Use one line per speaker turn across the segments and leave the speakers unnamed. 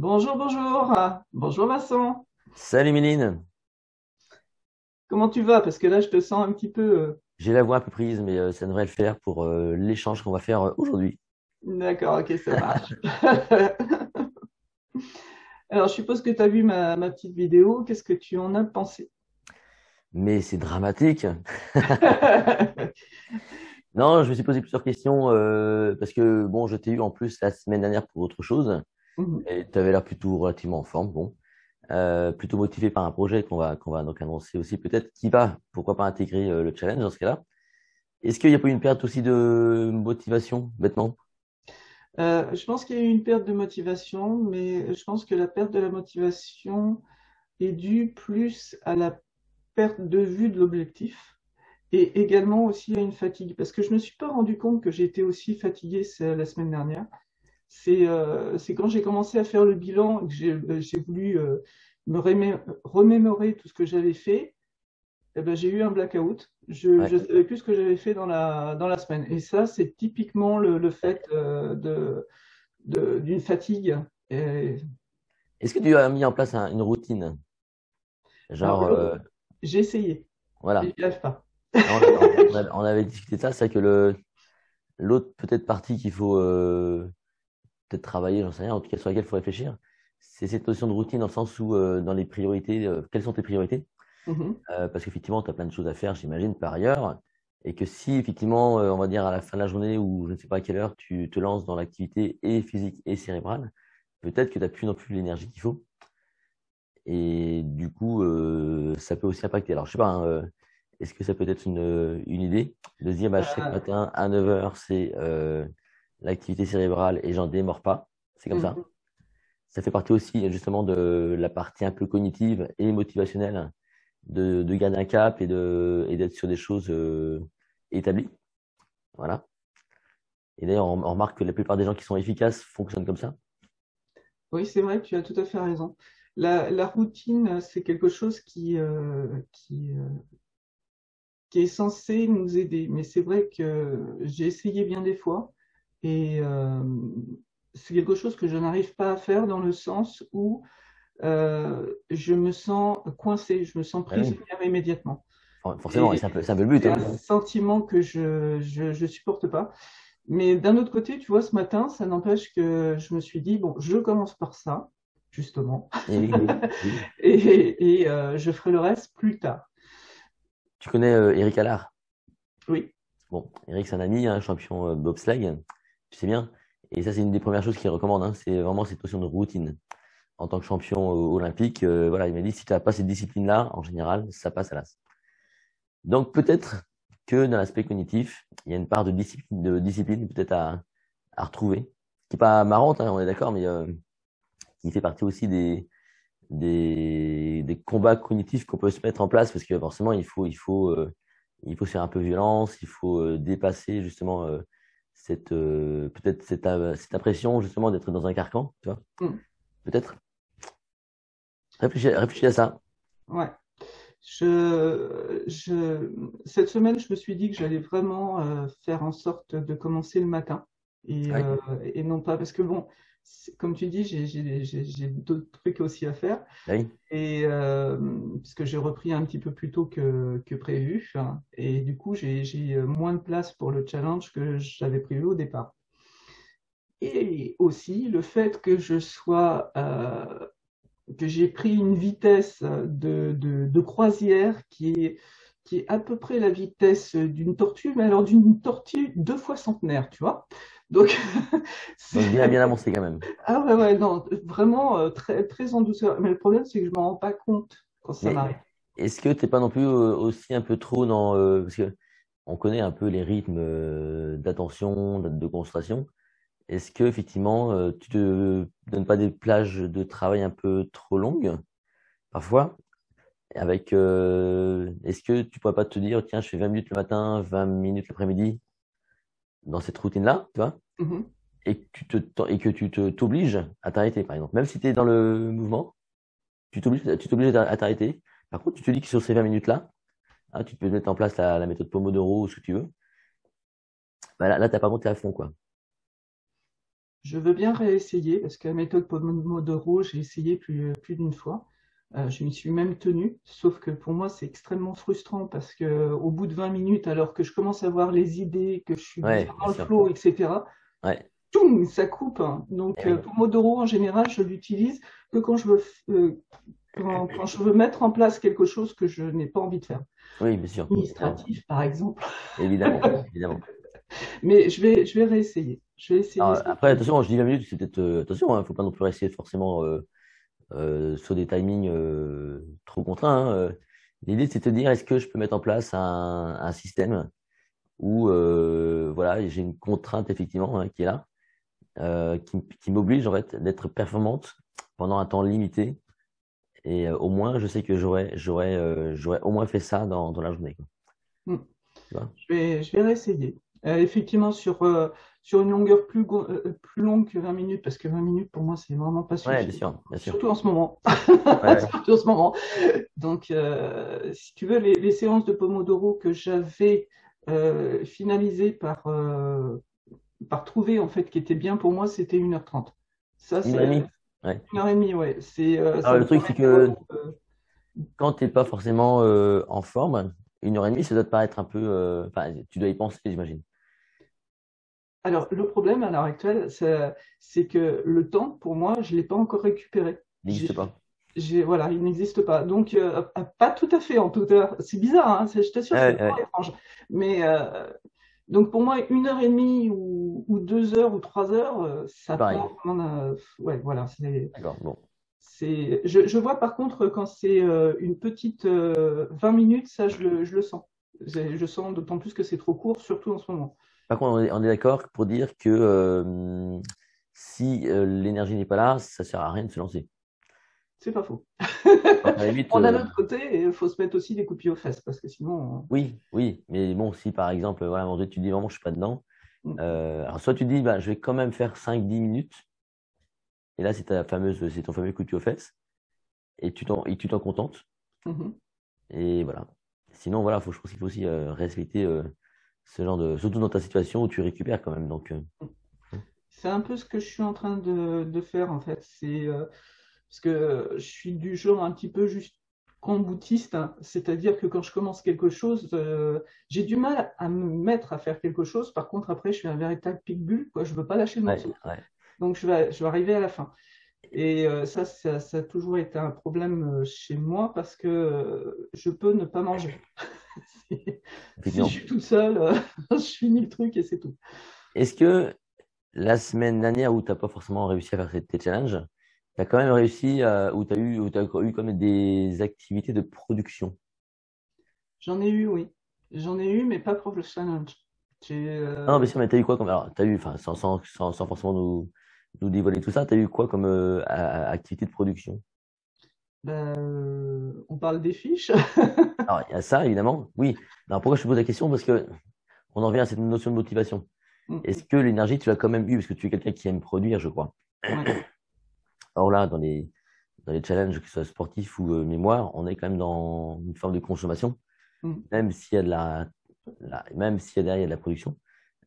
Bonjour, bonjour. Bonjour Vincent.
Salut Méline,
Comment tu vas? Parce que là, je te sens un petit peu.
j'ai la voix un peu prise, mais ça devrait le faire pour l'échange qu'on va faire aujourd'hui.
D'accord, ok, ça marche. Alors, je suppose que tu as vu ma petite vidéo. Qu'est-ce que tu en as pensé?
Mais c'est dramatique. Non, je me suis posé plusieurs questions parce que bon, je t'ai eu en plus la semaine dernière pour autre chose
Mhm.
et tu avais l'air plutôt relativement en forme, bon, plutôt motivé par un projet qu'on va donc annoncer aussi peut-être qui va, pourquoi pas intégrer le challenge dans ce cas-là. Est-ce qu'il n'y a pas eu une perte aussi de motivation, bêtement?
Je pense qu'il y a eu une perte de motivation, mais je pense que la perte de la motivation est due plus à la perte de vue de l'objectif et également aussi à une fatigue. Parce que je ne me suis pas rendu compte que j'étais aussi fatigué la semaine dernière. C'est quand j'ai commencé à faire le bilan et que j'ai voulu remémorer tout ce que j'avais fait, eh ben, j'ai eu un blackout. Je
Ouais.
ne savais plus ce que j'avais fait dans la semaine. Et ça, c'est typiquement le fait d'une fatigue. Et,
Est-ce que tu as mis en place une routine?
alors,
Genre,
j'ai essayé, mais
voilà.
j'y arrive pas.
Non, on avait discuté de ça, c'est que l'autre peut-être partie qu'il faut peut-être travailler, j'en sais rien, en tout cas sur laquelle il faut réfléchir, c'est cette notion de routine dans le sens où dans les priorités, quelles sont tes priorités?
Mhm,
Parce qu'effectivement, tu as plein de choses à faire, j'imagine, par ailleurs, et que si effectivement, on va dire à la fin de la journée ou je ne sais pas à quelle heure, tu te lances dans l'activité et physique et cérébrale, peut-être que tu n'as plus non plus l'énergie qu'il faut. Et du coup, ça peut aussi impacter. Alors, je sais pas, hein, est-ce que ça peut être une idée de se dire, bah, chaque
euh,
matin à 9 heures, c'est l'activité cérébrale et j'en démords pas. C'est comme ça.
mhm.
Ça fait partie aussi justement de la partie un peu cognitive et motivationnelle de garder un cap et d'être sur des choses établies. Voilà. Et d'ailleurs, on remarque que la plupart des gens qui sont efficaces fonctionnent comme ça.
Oui, c'est vrai, tu as tout à fait raison. La routine, c'est quelque chose qui est censé nous aider. Mais c'est vrai que j'ai essayé bien des fois et c'est quelque chose que je n'arrive pas à faire dans le sens où je me sens coincée, je me sens
Ah oui,
prisonnière immédiatement.
forcément, et
Et
c'est un peu le but,
c'est
hein.
un sentiment que je supporte pas. Mais d'un autre côté, tu vois, ce matin, ça n'empêche que je me suis dit, bon, je commence par ça, justement,
Et oui, oui, oui.
et je ferai le reste plus tard.
Tu connais Eric Allard?
Oui.
Bon, Eric, c'est un ami, un champion bobsleigh, tu sais bien. Et ça, c'est une des premières choses qu'il recommande, hein, c'est vraiment cette notion de routine. En tant que champion olympique, voilà, il m'a dit, si tu n'as pas cette discipline-là, en général, ça passe à l'as. Donc, peut-être que dans l'aspect cognitif, il y a une part de discipline peut-être à retrouver, qui n'est pas marrante, hein, on est d'accord, mais qui fait partie aussi des combats cognitifs qu'on peut se mettre en place, parce que forcément, il faut se faire un peu violence, il faut dépasser justement peut-être cette impression justement d'être dans un carcan, tu vois,
Mm.
peut-être. Réfléchis à ça.
Ouais. Cette semaine, je me suis dit que j'allais vraiment faire en sorte de commencer le matin et,
Ouais.
euh, et non pas parce que bon, comme tu dis, j'ai d'autres trucs aussi à faire
Bah oui.
et puisque j'ai repris un petit peu plus tôt que prévu, hein, et du coup j'ai moins de place pour le challenge que j'avais prévu au départ. Et aussi le fait que que j'ai pris une vitesse de croisière qui est à peu près la vitesse d'une tortue, mais alors d'une tortue deux fois centenaire, tu vois. Donc, c'est-
Donc bien avancé quand même.
ah ouais, ouais, non, vraiment très, très en douceur. Mais le problème, c'est que je m'en rends pas compte quand ça
Mais
m'arrive.
est-ce que t'es pas non plus aussi un peu trop dans parce que on connaît un peu les rythmes d'attention, de concentration. Est-ce que effectivement tu te donnes pas des plages de travail un peu trop longues parfois? Est-ce que tu pourrais pas te dire, tiens, je fais 20 minutes le matin, 20 minutes l'après-midi dans cette routine-là, tu vois,
Mhm.
et que t'obliges à t'arrêter, par exemple. Même si tu es dans le mouvement, tu t'obliges à t'arrêter. Par contre, tu te dis que sur ces 20 minutes-là, hein, tu peux mettre en place la méthode Pomodoro ou ce que tu veux. Bah là, t'as pas monté à fond, quoi.
je veux bien réessayer parce que la méthode Pomodoro, j'ai essayé plus d'une fois. Je m'y suis même tenue, sauf que pour moi, c'est extrêmement frustrant parce que au bout de 20 minutes, alors que je commence à voir les idées, que je suis bien
Ouais, bien
dans le
sûr.
flow, etc.,
Ouais,
toum, ça coupe, hein.
eh
Donc,
oui.
Pomodoro, en général, je l'utilise que quand je veux mettre en place quelque chose que je n'ai pas envie de faire.
Oui, bien sûr. Non,
Administratif, par exemple.
évidemment, évidemment.
Mais je vais réessayer. Je vais essayer
Alors,
cette
après,
méthode.
attention, je dis 20 minutes, c'est peut-être. Attention, il ne faut pas non plus rester forcément sur des timings trop contraints, hein. L'idée, c'est de te dire, est-ce que je peux mettre en place un système où voilà, j'ai une contrainte effectivement qui est là, qui m'oblige en fait d'être performante pendant un temps limité. Et au moins, je sais que j'aurais au moins fait ça dans la journée, quoi.
Hmm.
Tu vois?
Je vais réessayer. Effectivement, sur une longueur plus longue que 20 minutes, parce que 20 minutes, pour moi, c'est vraiment pas
Ouais, bien
suffisant.
sûr, bien sûr.
Surtout en ce moment.
Ouais, ouais.
Surtout en ce moment. Donc, si tu veux, les séances de Pomodoro que j'avais finalisées par trouver, en fait, qui étaient bien pour moi, c'était 1h30. Ça,
Une heure et
c'est
demie. Ouais.
1h30, ouais. Ça
Alors,
me
le truc, c'est
permettait
que
vraiment
quand tu n'es pas forcément en forme, une heure et demie, ça doit te paraître un peu. Enfin, tu dois y penser, j'imagine.
Alors, le problème à l'heure actuelle, c'est que le temps, pour moi, je ne l'ai pas encore récupéré.
Il n'existe pas.
Voilà, il n'existe pas. Donc, pas tout à fait en tout cas. C'est bizarre, hein, je t'assure, c'est
Ouais,
vraiment
ouais.
étrange. Mais donc, pour moi, 1h30 ou 2 heures ou 3 heures,
C'est
ça
pareil.
part vraiment. Ouais, voilà.
D'accord. Bon.
Je vois par contre quand c'est une petite 20 minutes, ça, je le sens. Je sens d'autant plus que c'est trop court, surtout en ce moment.
Par contre, on est d'accord pour dire que si l'énergie n'est pas là, ça sert à rien de se lancer.
C'est pas faux.
Donc, à la limite,
Bon, d'un autre côté, il faut se mettre aussi des coups de pied aux fesses parce que sinon,
oui, oui. Mais bon, si par exemple, voilà, à un moment donné, tu dis vraiment, je suis pas dedans.
mm,
Alors, soit tu dis, bah, je vais quand même faire 5-10 minutes. Et là, c'est ton fameux coup de pied aux fesses. Et tu t'en contentes.
mhm.
Et voilà. Sinon, voilà, je pense qu'il faut aussi respecter ce genre de. Surtout dans ta situation où tu récupères quand même. Donc,
C'est un peu ce que je suis en train de faire en fait. Parce que je suis du genre un petit peu juste boutiste, hein. C'est-à-dire que quand je commence quelque chose, j'ai du mal à me mettre à faire quelque chose. Par contre, après, je suis un véritable pitbull, quoi. Je veux pas lâcher le
ouais,
morceau.
ouais.
Donc, je vais arriver à la fin. Et ça a toujours été un problème chez moi parce que je peux ne pas manger. Si je
Effectivement.
suis tout seul, je finis le truc et c'est tout.
Est-ce que la semaine dernière où tu n'as pas forcément réussi à faire tes challenges, tu as quand même réussi où tu as eu quand même des activités de production?
J'en ai eu, oui. J'en ai eu, mais pas pour le challenge. J'ai,
Ah non, bien sûr, mais tu as eu quoi comme. Alors, tu as eu, enfin, sans forcément nous dévoiler tout ça, tu as eu quoi comme activité de production?
on parle des fiches.
Alors, il y a ça, évidemment. Oui. Alors, pourquoi je te pose la question? Parce que on en revient à cette notion de motivation. Est-ce que l'énergie, tu l'as quand même eu? Parce que tu es quelqu'un qui aime produire, je crois.
Ouais.
Or là, dans les challenges, que ce soit sportifs ou mémoire, on est quand même dans une forme de consommation,
Mm.
même s'il y a même s'il y a derrière il y a de la production.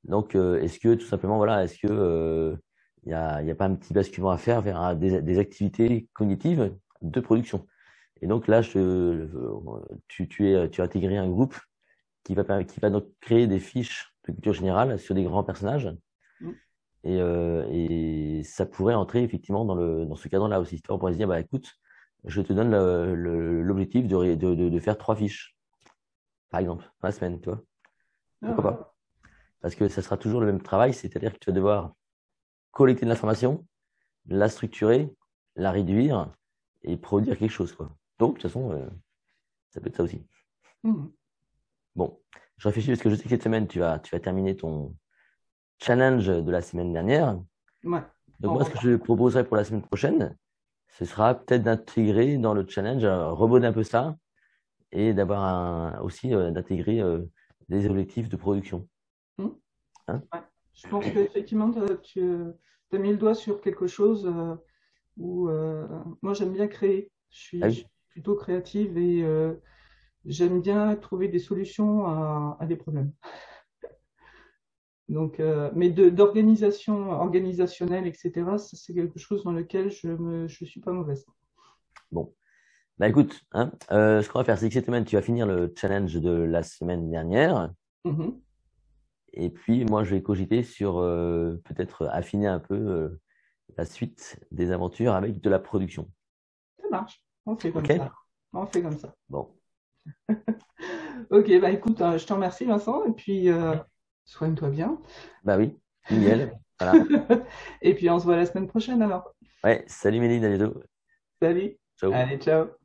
Donc, est-ce que tout simplement, voilà, est-ce que il y a pas un petit basculement à faire vers des activités cognitives de production? Et donc là, tu as intégré un groupe qui va donc créer des fiches de culture générale sur des grands personnages.
Mm.
Et ça pourrait entrer effectivement dans ce cadre-là aussi. On pourrait se dire, bah, écoute, je te donne l'objectif de faire 3 fiches, par exemple, dans la semaine, tu vois.
Ah
Pourquoi
ouais.
pas? Parce que ça sera toujours le même travail, c'est-à-dire que tu vas devoir collecter de l'information, la structurer, la réduire et produire quelque chose, quoi. Donc, de toute façon, ça peut être ça aussi.
Mm.
Bon, je réfléchis parce que je sais que cette semaine, tu vas terminer ton challenge de la semaine dernière.
Ouais.
Donc,
On
moi, ce que
repart.
je proposerais pour la semaine prochaine, ce sera peut-être d'intégrer dans le challenge, reboder un peu ça et d'avoir aussi d'intégrer des objectifs de production.
Mm.
Hein.
Ouais. Je pense qu'effectivement, tu as mis le doigt sur quelque chose où moi j'aime bien créer.
Ah
Je
oui,
suis plutôt créative et j'aime bien trouver des solutions à des problèmes. Donc, mais d'organisation organisationnelle, etc., ça, c'est quelque chose dans lequel je suis pas mauvaise.
Bon, bah écoute, hein, ce qu'on va faire, c'est que cette semaine, tu vas finir le challenge de la semaine dernière.
Mhm.
Et puis, moi, je vais cogiter sur peut-être affiner un peu la suite des aventures avec de la production.
Ça marche. On fait comme
OK?
ça. On fait comme ça.
Bon,
Ok, bah écoute, je te remercie Vincent, et puis soigne-toi bien.
bah oui, nickel. Voilà.
Et puis on se voit la semaine prochaine alors.
Ouais, salut Méline, à bientôt.
Salut.
Ciao.
Allez, ciao.